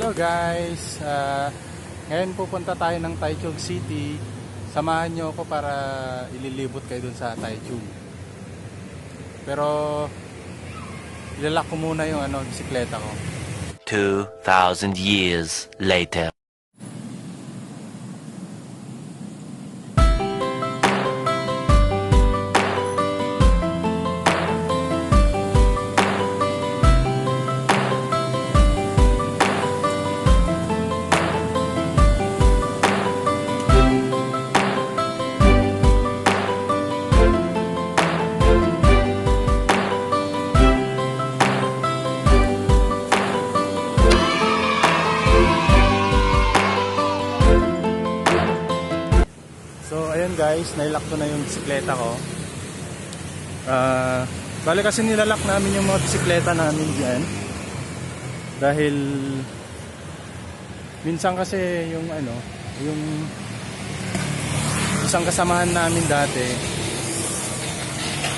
Hello guys, ngayon pupunta tayo ng Taichung City. Samahan nyo ako para ililibot kayo dun sa Taichung. Pero ilalak ko muna yung bisikleta ko. 2,000 years later. Guys, nailak ko na yung bisikleta ko. Bale kasi nilalak namin yung mga bisikleta namin dyan. Dahil minsan kasi yung yung isang kasamahan namin dati,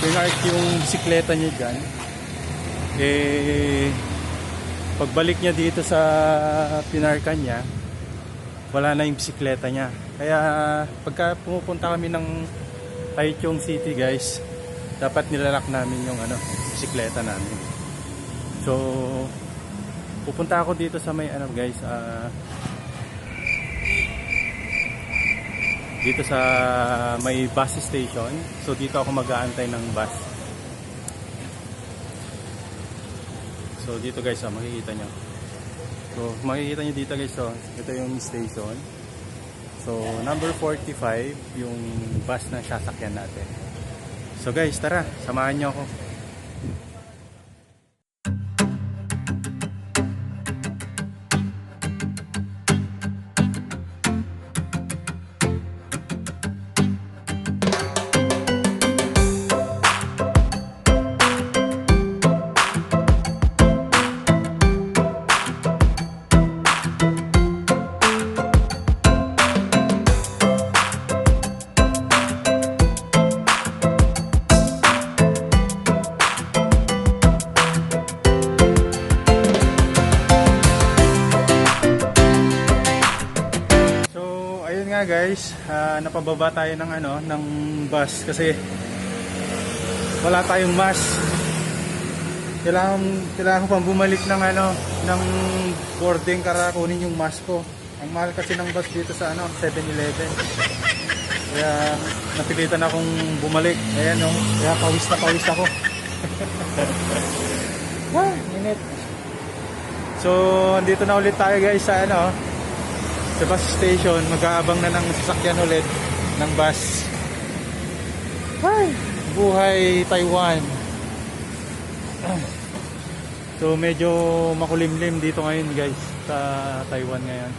pinark yung bisikleta niya dyan. Pagbalik niya dito sa pinarkan niya, wala na yung bisikleta niya. Kaya pagka pumupunta kami ng Taichung City guys, dapat nilalak namin yung bisikleta namin. So pupunta ako dito sa may guys, dito sa may bus station. So dito ako mag-aantay ng bus. So dito guys, makikita nyo. So makikita nyo dito guys, ito yung station. So number 45 yung bus na sasakyan natin. So guys, tara, samahan nyo ako. Guys, napababa tayo ng bus kasi wala tayong mask. Kailangan ko pang bumalik ng boarding para kunin yung mask ko. Ang mahal kasi ng bus dito sa 7-Eleven. Kaya napilitan akong bumalik. Ayan kaya pawis na pawis ako. Minute. So, andito na ulit tayo guys sa sa bus station. Mag-aabang na ng sasakyan ulit ng bus. Ay, buhay Taiwan. So medyo makulimlim dito ngayon guys sa Taiwan ngayon.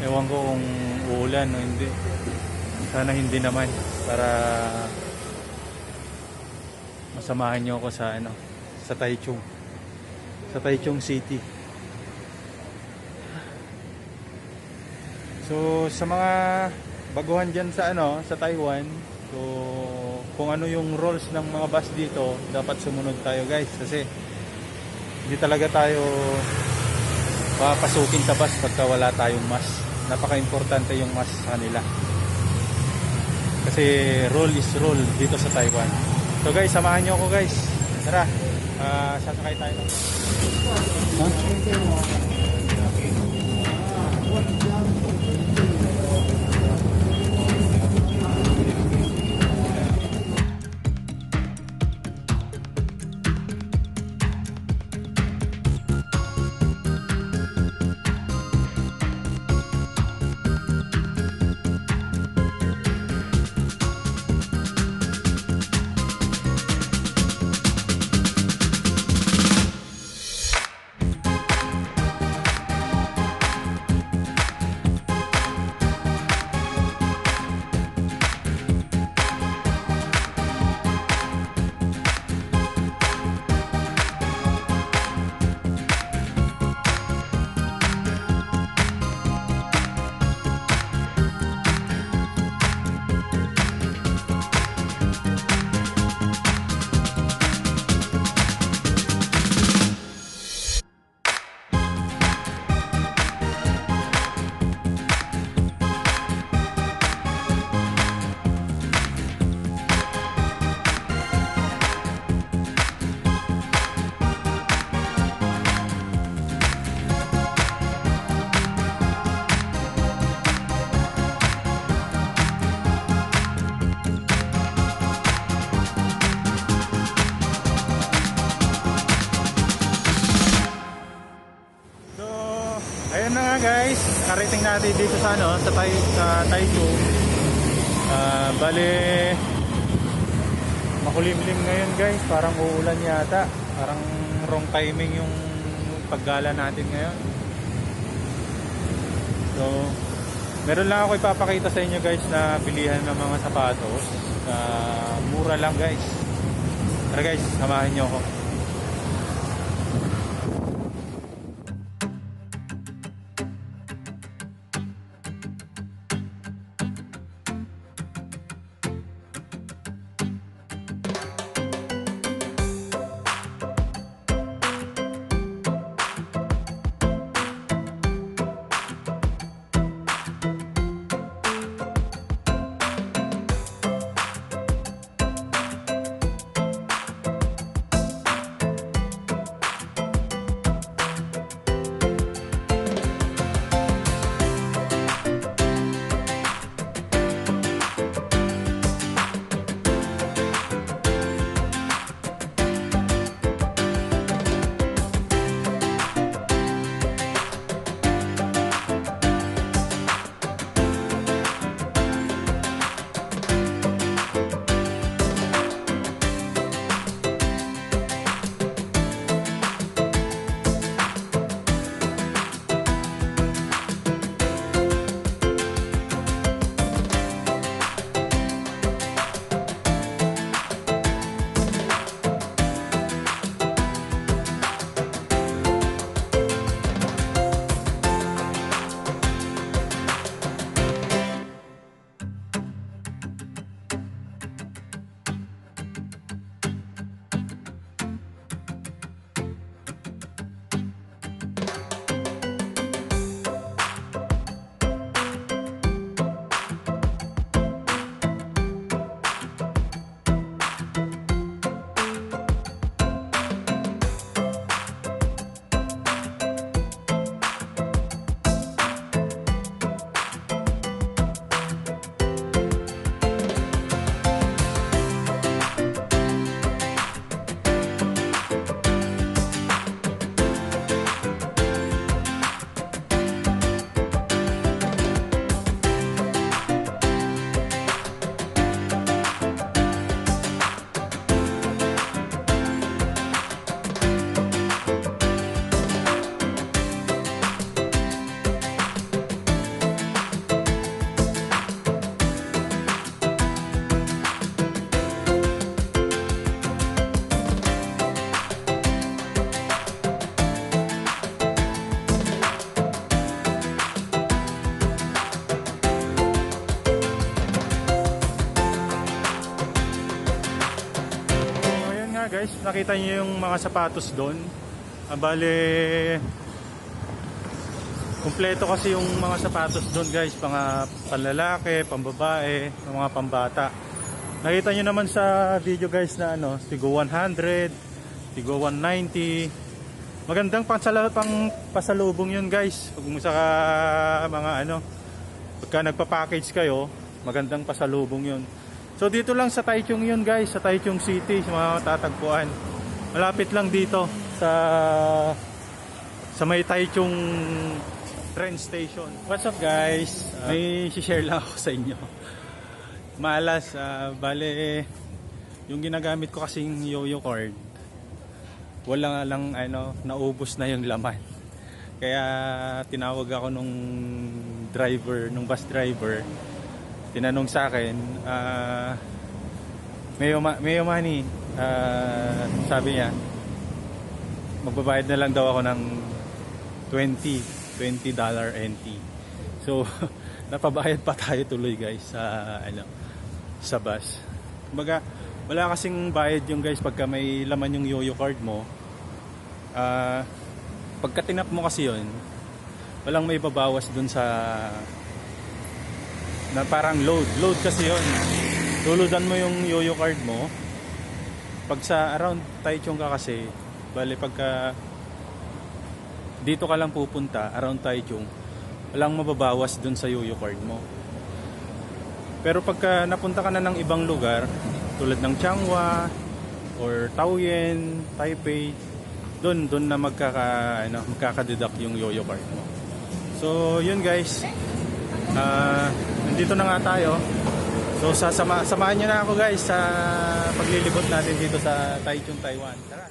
Ewan ko kung uulan o hindi. Sana hindi naman, para masamahan nyo ako sa sa Taichung City. So sa mga baguhan dyan sa sa Taiwan, so kung ano yung rules ng mga bus dito, dapat sumunod tayo guys, kasi hindi talaga tayo papasukin sa bus pagka wala tayong mask. Napaka-importante yung mask sa kanila, kasi rule is rule dito sa Taiwan. So guys, samahan nyo ako guys. Tara, sasakay tayo. ayun na nga guys, karating natin dito sa ano, sa Taichung. Bale makulimlim ngayon guys, parang uulan yata. Parang wrong timing yung paggala natin ngayon. So, meron lang ako ipapakita sa inyo guys na bilihan ng mga sapatos. Mura lang guys. Tara guys, samahan nyo ako. Guys, nakita niyo yung mga sapatos doon. Bale, kumpleto kasi yung mga sapatos doon guys, mga panlalaki, pambabae, mga pambata. Nakita niyo naman sa video guys na ano, Tigo 100, Tigo 190. Magandang pasalubong yun guys. Kung sa mga ano, pagka nagpa-package kayo, magandang pasalubong yun. So dito lang sa Taichung yun guys, sa Taichung City, sa mga matatagpuan. Malapit lang dito sa may Taichung train station. What's up guys? May share lang ako sa inyo. Malas, bale yung ginagamit ko kasing yo-yo card, wala lang ano, naubos na yung laman. Kaya tinawag ako nung driver, nung bus driver. Tinanong sa akin, may money, sabi niya, magbabayad na lang daw ako ng $20 NT. So, napabayad pa tayo tuloy guys sa bus. Kumbaga, wala kasing bayad yung guys pagka may laman yung yo-yo card mo. Pagka tinap mo kasi yun, walang may babawas dun sa na parang load kasi yun. Luludan mo yung yo-yo card mo. Pag sa around Taichung ka kasi, bale pagka dito ka lang pupunta around Taichung, walang mababawas dun sa yo-yo card mo. Pero pagka napunta ka na ng ibang lugar tulad ng Changhua or Taoyuan, Taipei, doon na magkaka-deduct yung yo-yo card mo. So yun guys, nandito na nga tayo. So samahan nyo na ako guys sa paglilibot natin dito sa Taichung, Taiwan. Tara!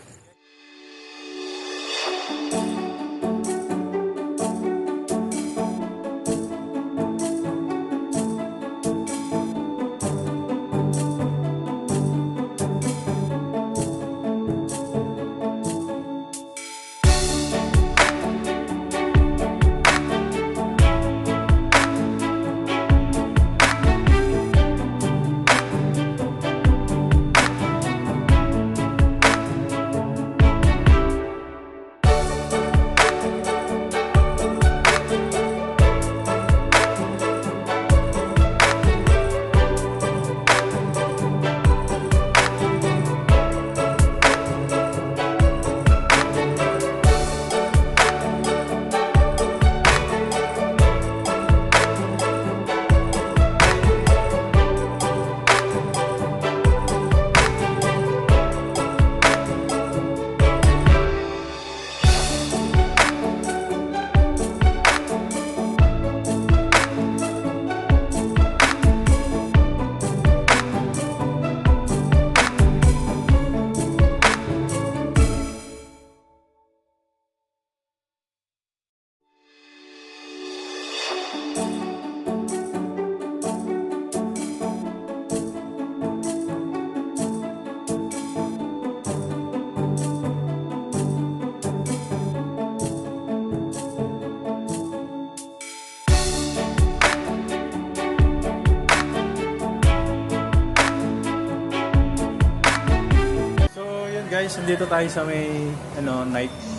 Guys, nandito tayo sa may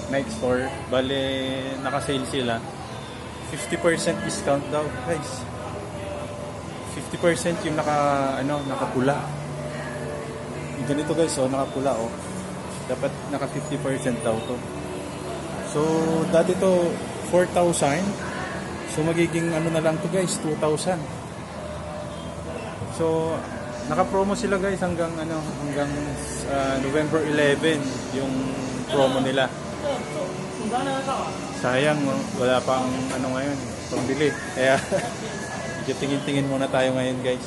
night store. Bale, naka-sale sila. 50% discount daw, guys. 50% yung nakapula. Yung ganito guys, nakapula Dapat naka 50% daw to. So, dati to 4,000. So, magiging na lang to guys, 2,000. So, naka-promo sila guys hanggang November 11 yung promo nila. Sayang wala pang ngayon, pambili. Kaya tingin-tingin muna tayo ngayon guys.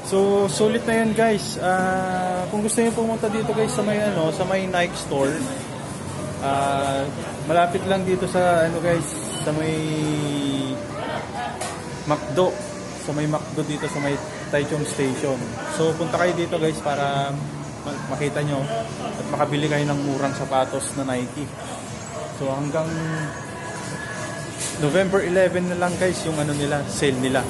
So sulit na yan guys. Kung gusto niyo pumunta dito guys sa may Nike store, malapit lang dito sa guys, sa may McDo. Sa may McDo dito sa may Taichung Station. So punta kayo dito guys para makita nyo at makabili kayo ng murang sapatos na Nike. So hanggang November 11 na lang guys yung sale nila.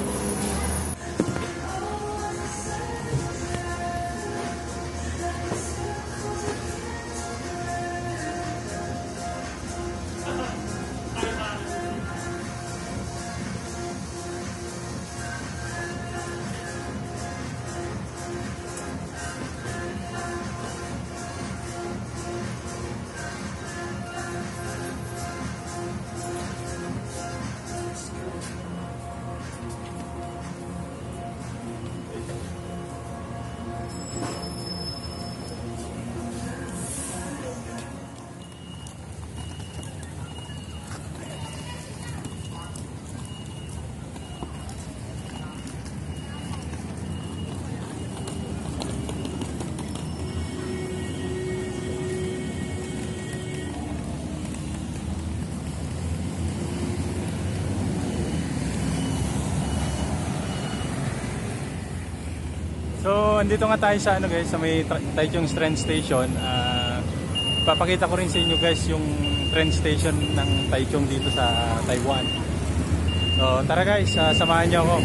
So, andito nga tayo sa guys, sa may Taichung train station. Papakita ko rin sa inyo guys yung train station ng Taichung dito sa Taiwan. So, tara guys, samahan niyo ako.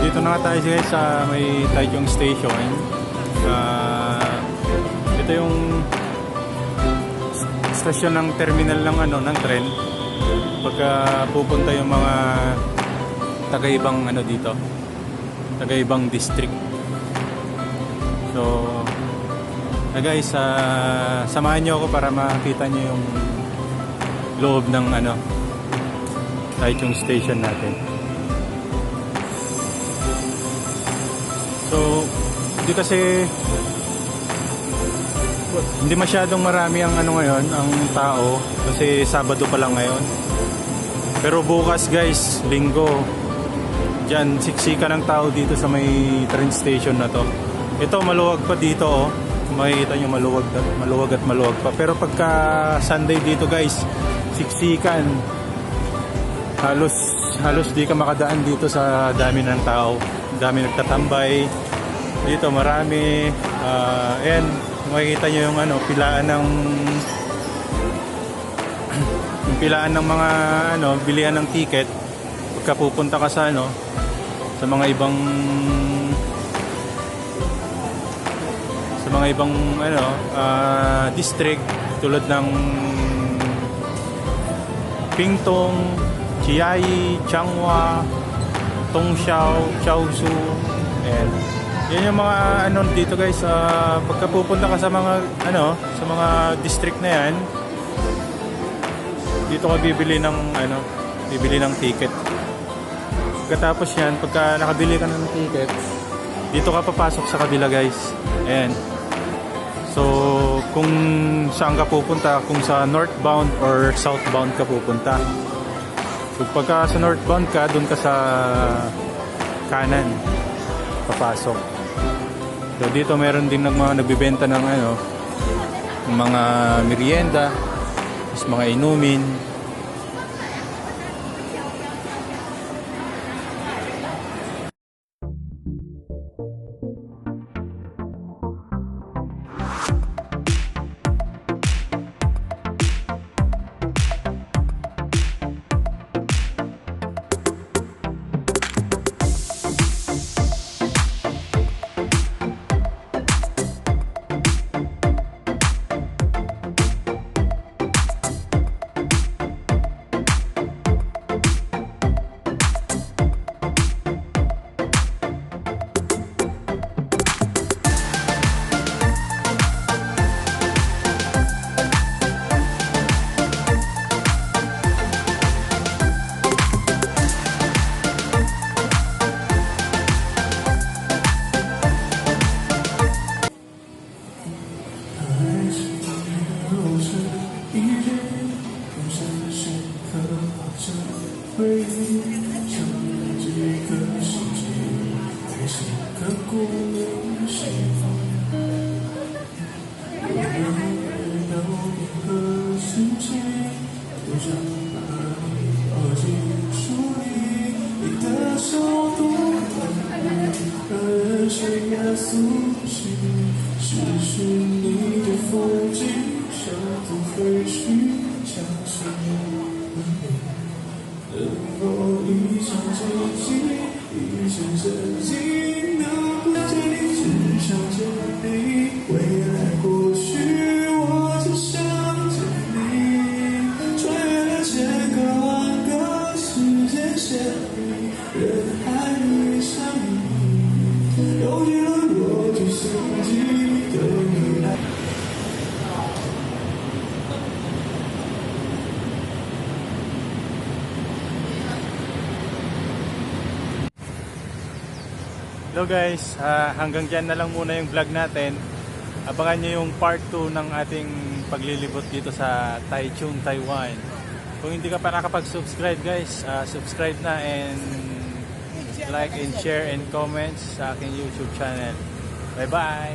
dito na nga tayo guys sa may Taichung Station. Ito yung stasyon ng terminal ng ng tren. Pagka pupunta yung mga taga-ibang dito, taga-ibang district. So guys, samahan niyo ako para makita niyo yung loob ng Taichung Station natin. So hindi masyadong marami ang ngayon, ang tao, kasi Sabado pa lang ngayon. Pero bukas guys, Linggo, diyan siksika ng tao dito sa may train station na to. Ito maluwag pa dito, oh. Makikita nyo maluwag at maluwag pa. Pero pagka Sunday dito guys, siksikan. Halos di ka makadaan dito sa dami ng tao. Dami nagtatambay. Dito marami. Ayan, makikita nyo yung pilaan ng mga bilihan ng ticket pagka pupunta ka sa mga ibang district tulad ng Pingtung, Chiayi, Changhua, Tongxiao, Chaosu, and yan yung mga dito guys. Pagka pupunta ka sa mga sa mga district na yan, dito ka bibili ng ticket. Pagkatapos yan, pagka nakabili ka ng ticket, dito ka papasok sa kabila guys. Ayan. So kung saan ka pupunta, kung sa northbound or southbound ka pupunta. So pagka sa northbound ka, doon ka sa kanan papasok. So dito meron din mga nagbebenta ng mga merienda, mga inumin. Hello guys, hanggang dyan na lang muna yung vlog natin. Abangan nyo yung part 2 ng ating paglilibot dito sa Taichung, Taiwan. Kung hindi ka pa nakapag-subscribe guys, subscribe na and like and share and comments sa aking YouTube channel. Bye bye!